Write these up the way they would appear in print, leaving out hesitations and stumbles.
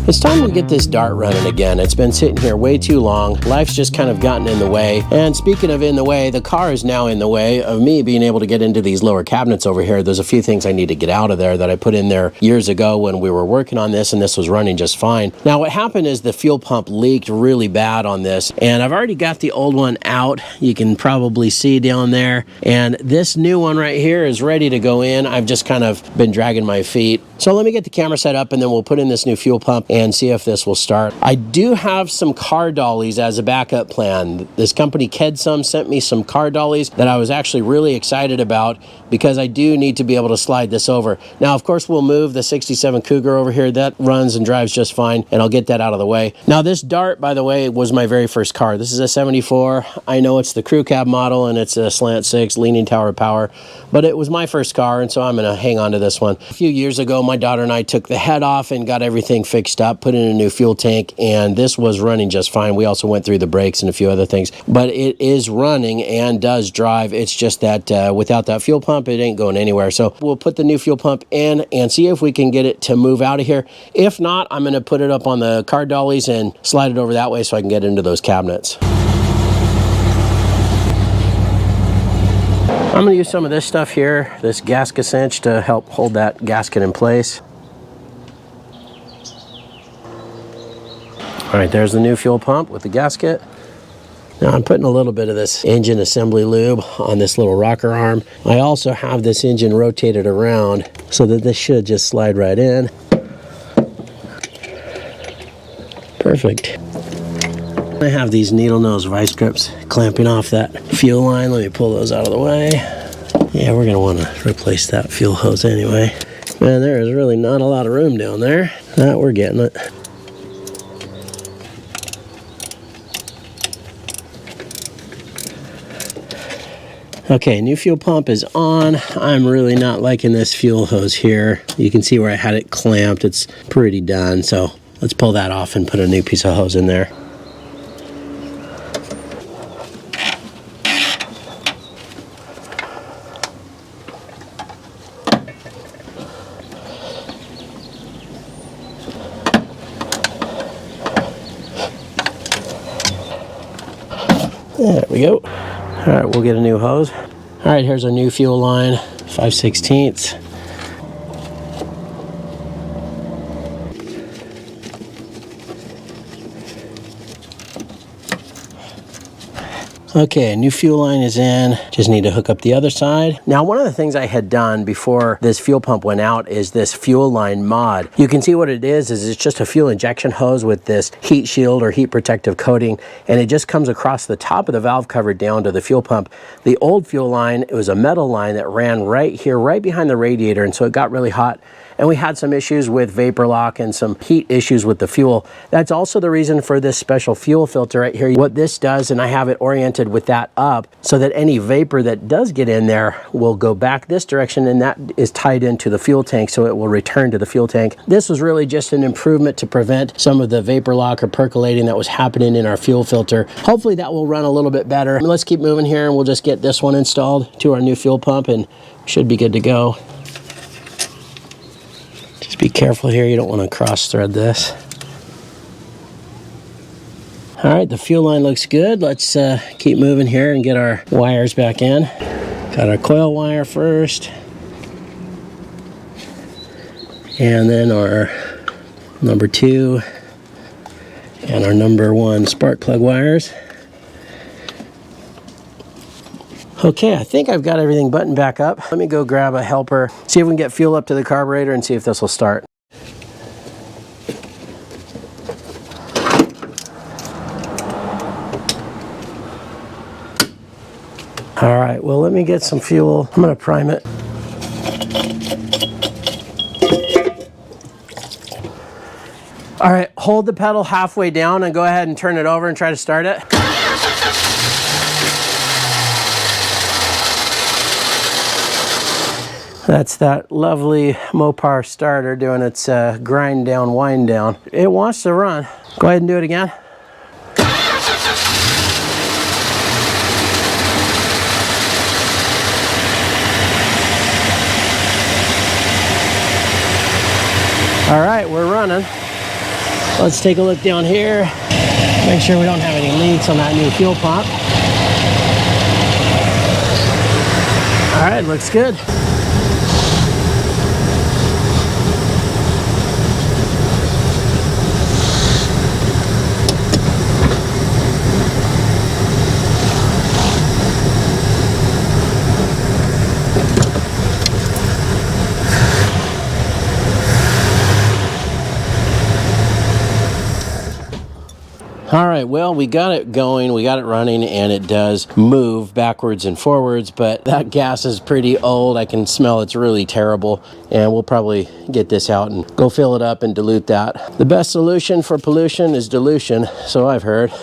It's time we get this dart running again. It's been sitting here way too long. Life's just kind of gotten in the way. And speaking of in the way, the car is now in the way of me being able to get into these lower cabinets over here. There's a few things I need to get out of there that I put in there years ago when we were working on this, and this was running just fine. Now what happened is the fuel pump leaked really bad on this, and I've already got the old one out. You can probably see down there. And this new one right here is ready to go in. I've just kind of been dragging my feet. So let me get the camera set up, and then we'll put in this new fuel pump and see if this will start. I do have some car dollies as a backup plan. This company Kedsum sent me some car dollies that I was actually really excited about because I do need to be able to slide this over. Now, of course, we'll move the 67 Cougar over here. That runs and drives just fine, and I'll get that out of the way. Now, this Dart, by the way, was my very first car. This is a 74. I know it's the crew cab model, and it's a Slant 6 leaning tower power, but it was my first car, and so I'm gonna hang on to this one. A few years ago, my daughter and I took the head off and got everything fixed up, put in a new fuel tank, and this was running just fine. We also went through the brakes and a few other things, but it is running and does drive. It's just that without that fuel pump, it ain't going anywhere. So we'll put the new fuel pump in and see if we can get it to move out of here. If not, I'm going to put it up on the car dollies and slide it over that way so I can get into those cabinets. I'm going to use some of this stuff here, this gasket cinch, to help hold that gasket in place. All right, there's the new fuel pump with the gasket. Now I'm putting a little bit of this engine assembly lube on this little rocker arm. I also have this engine rotated around so that this should just slide right in. Perfect. I have these needle nose vice grips clamping off that fuel line. Let me pull those out of the way. Yeah, we're gonna wanna replace that fuel hose anyway. Man, there is really not a lot of room down there. We're getting it. Okay, new fuel pump is on. I'm really not liking this fuel hose here. You can see where I had it clamped. It's pretty done, so let's pull that off and put a new piece of hose in there. There we go. All right, we'll get a new hose. All right, here's our new fuel line, 5/16. Okay, new fuel line is in. Just need to hook up the other side. Now, one of the things I had done before this fuel pump went out is this fuel line mod. You can see what it is it's just a fuel injection hose with this heat shield or heat protective coating, and it just comes across the top of the valve cover down to the fuel pump. The old fuel line, it was a metal line that ran right here, right behind the radiator, and so it got really hot. And we had some issues with vapor lock and some heat issues with the fuel. That's also the reason for this special fuel filter right here. What this does, and I have it oriented with that up so that any vapor that does get in there will go back this direction, and that is tied into the fuel tank, so it will return to the fuel tank. This was really just an improvement to prevent some of the vapor lock or percolating that was happening in our fuel filter. Hopefully that will run a little bit better. Let's keep moving here, and we'll just get this one installed to our new fuel pump, and should be good to go. Just be careful here, you don't want to cross thread this. All right, the fuel line looks good. Let's keep moving here and get our wires back in. Got our coil wire first. And then our number 2 and our number 1 spark plug wires. Okay, I think I've got everything buttoned back up. Let me go grab a helper, see if we can get fuel up to the carburetor and see if this will start. All right, well, let me get some fuel. I'm gonna prime it. All right, hold the pedal halfway down and go ahead and turn it over and try to start it. That's that lovely Mopar starter doing its grind down, wind down. It wants to run. Go ahead and do it again. All right, we're running. Let's take a look down here. Make sure we don't have any leaks on that new fuel pump. All right, looks good. All right, well, we got it going, we got it running, and it does move backwards and forwards, but that gas is pretty old. I can smell it's really terrible, and we'll probably get this out and go fill it up and dilute that. The best solution for pollution is dilution, so I've heard.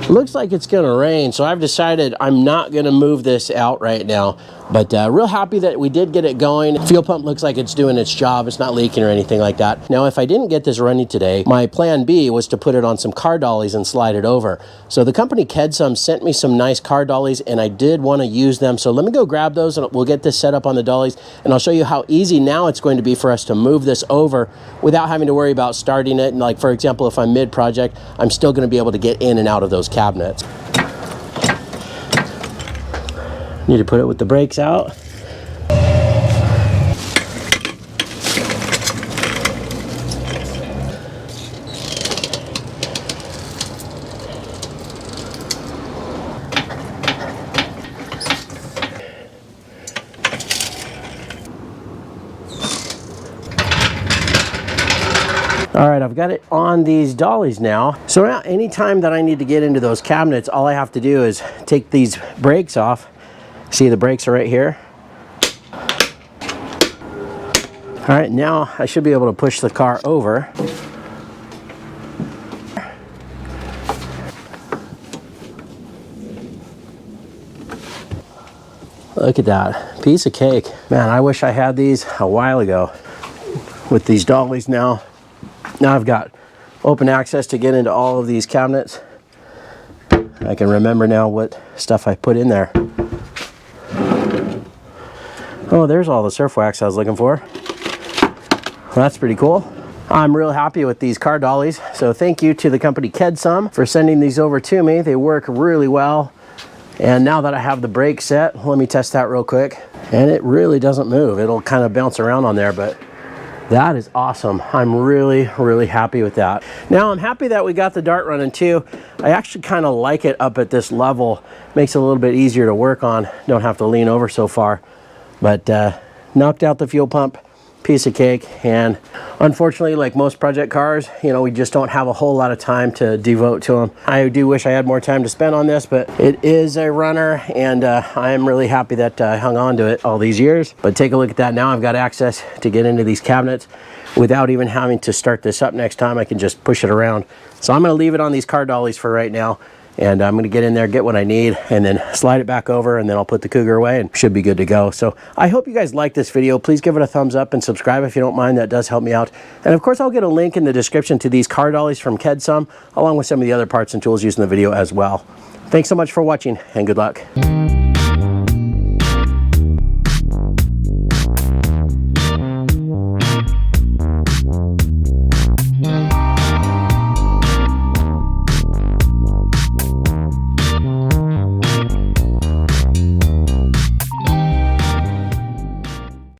Looks like it's gonna rain, so I've decided I'm not gonna move this out right now, but real happy that we did get it going. Fuel pump looks like it's doing its job. It's not leaking or anything like that. Now, if I didn't get this running today, my plan B was to put it on some car dollies and slide it over. So the company Kedsum sent me some nice car dollies, and I did want to use them. So let me go grab those, and we'll get this set up on the dollies, and I'll show you how easy now it's going to be for us to move this over without having to worry about starting it. And like, for example, if I'm mid-project, I'm still going to be able to get in and out of those cabinets. Need to put it with the brakes out. All right, I've got it on these dollies now. So now anytime that I need to get into those cabinets, all I have to do is take these brakes off. See, the brakes are right here. All right, now I should be able to push the car over. Look at that, piece of cake. Man, I wish I had these a while ago with these dollies now. Now I've got open access to get into all of these cabinets. I can remember now what stuff I put in there. Oh, there's all the surf wax I was looking for. Well, that's pretty cool. I'm real happy with these car dollies. So thank you to the company Kedsum for sending these over to me. They work really well. And now that I have the brake set, let me test that real quick. And it really doesn't move. It'll kind of bounce around on there, but that is awesome. I'm really, really happy with that. Now I'm happy that we got the dart running too. I actually kind of like it up at this level. Makes it a little bit easier to work on. Don't have to lean over so far. But knocked out the fuel pump, piece of cake. And unfortunately, like most project cars, you know, we just don't have a whole lot of time to devote to them. I do wish I had more time to spend on this, but it is a runner, and I am really happy that I hung on to it all these years. But take a look at that. Now I've got access to get into these cabinets without even having to start this up next time. I can just push it around. So I'm going to leave it on these car dollies for right now. And I'm going to get in there, get what I need, and then slide it back over, and then I'll put the Cougar away and should be good to go. So I hope you guys like this video. Please give it a thumbs up and subscribe if you don't mind. That does help me out. And of course, I'll get a link in the description to these car dollies from Kedsum, along with some of the other parts and tools used in the video as well. Thanks so much for watching, and good luck.